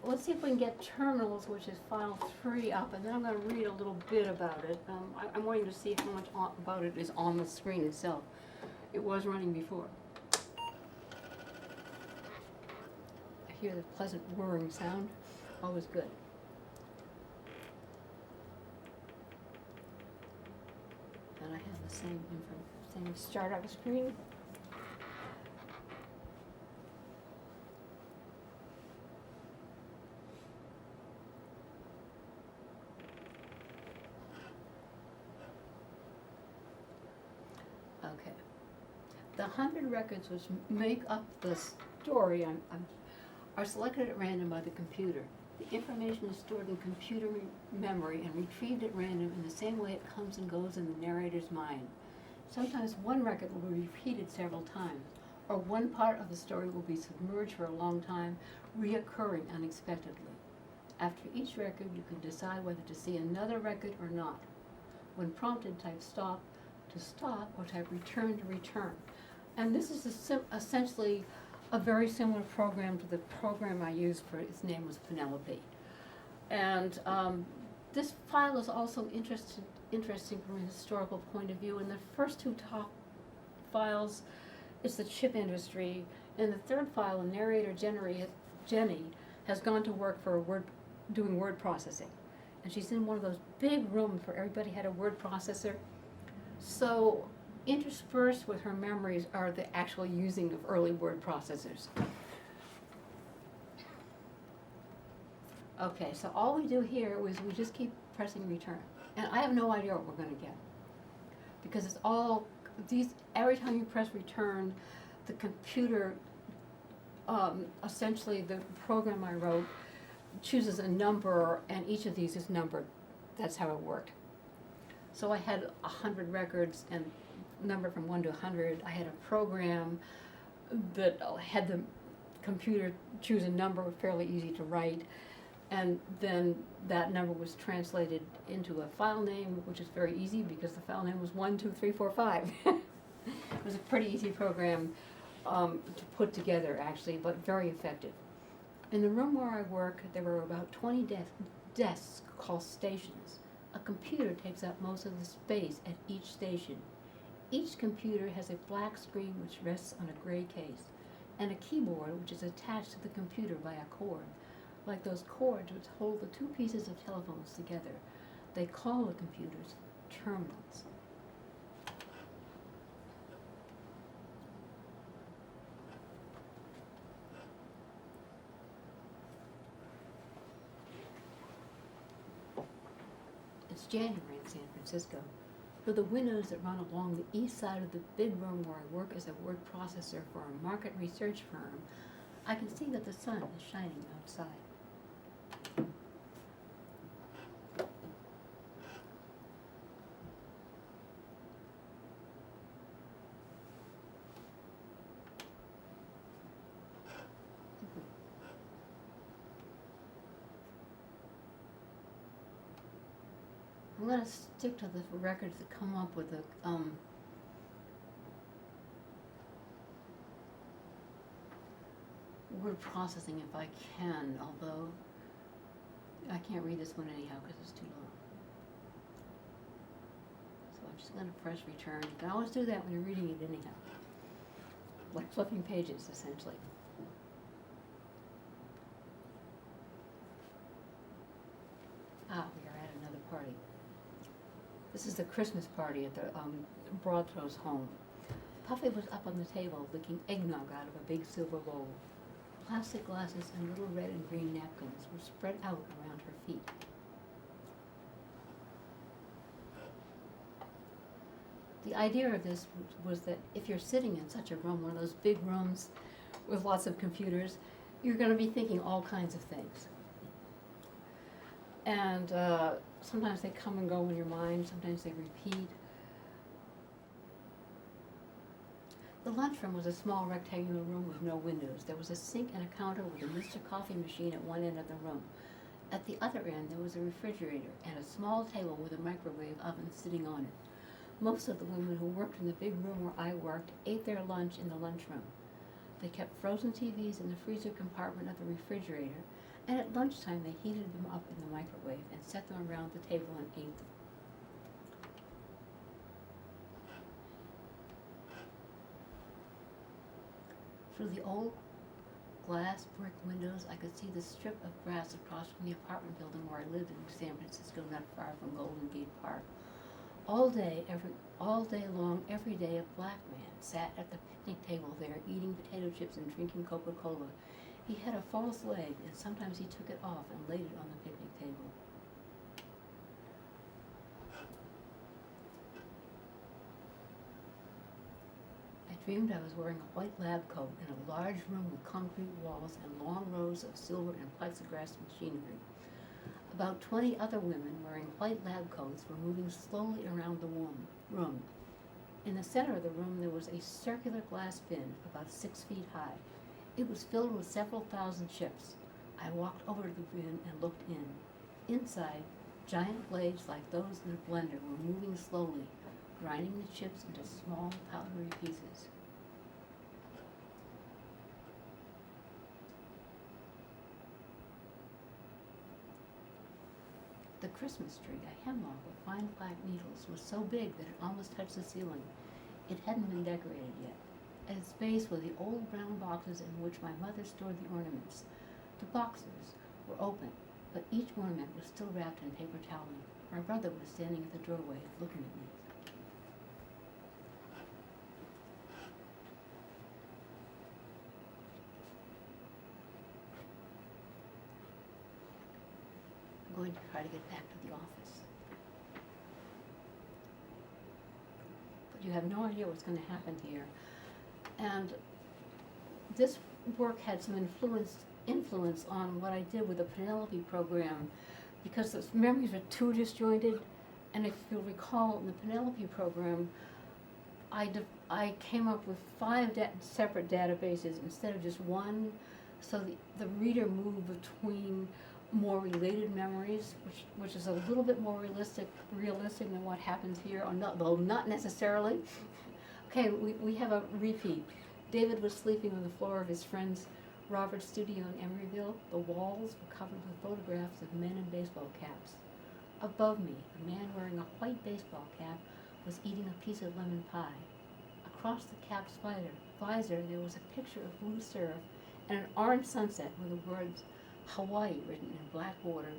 let's see if we can get terminals, which is file 3 up, and then I'm going to read a little bit about it. I'm waiting to see how much about it is on the screen itself. It was running before. I hear the pleasant whirring sound. Always good. And I have the same startup screen. Okay. The 100 records which make up the story are selected at random by the computer. The information is stored in computer memory and retrieved at random in the same way it comes and goes in the narrator's mind. Sometimes one record will be repeated several times, or one part of the story will be submerged for a long time, reoccurring unexpectedly. After each record, you can decide whether to see another record or not. When prompted, type stop to stop or type return to return. And this is essentially a very similar program to the program I used for, its name was Penelope. And this file is also interesting from a historical point of view. In the first two top files, it's the chip industry. In the third file, the narrator, Jenny, has gone to work for doing word processing. And she's in one of those big rooms where everybody had a word processor. So interspersed with her memories are the actual using of early word processors. Okay, so all we do here is we just keep pressing return. And I have no idea what we're going to get. Because it's all, every time you press return, the computer, essentially the program I wrote, chooses a number, and each of these is numbered. That's how it worked. So I had 100 records and number from 1 to 100. I had a program that had the computer choose a number, fairly easy to write, and then that number was translated into a file name, which is very easy because the file name was 1, 2, 3, 4, 5. It was a pretty easy program to put together, actually, but very effective. In the room where I work, there were about 20 desks called stations. A computer takes up most of the space at each station. Each computer has a black screen which rests on a gray case, and a keyboard which is attached to the computer by a cord, like those cords which hold the two pieces of telephones together. They call the computers terminals. It's January in San Francisco. Through the windows that run along the east side of the big room where I work as a word processor for a market research firm, I can see that the sun is shining outside. I'm going to stick to the records that come up with the word processing if I can, although I can't read this one anyhow because it's too long. So I'm just going to press return. You can always do that when you're reading it anyhow. Like flipping pages, essentially. Ah, we are at another party. This is the Christmas party at the Broadthrows home. Puffy was up on the table licking eggnog out of a big silver bowl. Plastic glasses and little red and green napkins were spread out around her feet. The idea of this was that if you're sitting in such a room, one of those big rooms with lots of computers, you're going to be thinking all kinds of things. And sometimes they come and go in your mind, sometimes they repeat. The lunchroom was a small rectangular room with no windows. There was a sink and a counter with a Mr. Coffee machine at one end of the room. At the other end, there was a refrigerator and a small table with a microwave oven sitting on it. Most of the women who worked in the big room where I worked ate their lunch in the lunchroom. They kept frozen TVs in the freezer compartment of the refrigerator And at lunchtime they heated them up in the microwave and set them around the table and ate them. Through the old glass brick windows, I could see the strip of grass across from the apartment building where I lived in San Francisco, not far from Golden Gate Park. All day long, every day, a black man sat at the picnic table there, eating potato chips and drinking Coca-Cola. He had a false leg, and sometimes he took it off and laid it on the picnic table. I dreamed I was wearing a white lab coat in a large room with concrete walls and long rows of silver and plexiglass machinery. About 20 other women wearing white lab coats were moving slowly around the room. In the center of the room there was a circular glass bin about 6 feet high. It was filled with several thousand chips. I walked over to the bin and looked in. Inside, giant blades like those in a blender were moving slowly, grinding the chips into small, powdery pieces. The Christmas tree, a hemlock with fine black needles, was so big that it almost touched the ceiling. It hadn't been decorated yet. At its base were the old brown boxes in which my mother stored the ornaments. The boxes were open, but each ornament was still wrapped in paper toweling. My brother was standing at the doorway, looking at me. I'm going to try to get back to the office. But you have no idea what's going to happen here. And this work had some influence on what I did with the Penelope program, because the memories are too disjointed. And if you'll recall, in the Penelope program, I came up with 5 separate databases instead of just one, so the reader moved between more related memories, which is a little bit more realistic than what happens here, or not, though not necessarily. Okay, we have a repeat. David was sleeping on the floor of his friend's Robert's studio in Emeryville. The walls were covered with photographs of men in baseball caps. Above me, a man wearing a white baseball cap was eating a piece of lemon pie. Across the cap's visor, there was a picture of blue surf and an orange sunset with the words Hawaii written in black water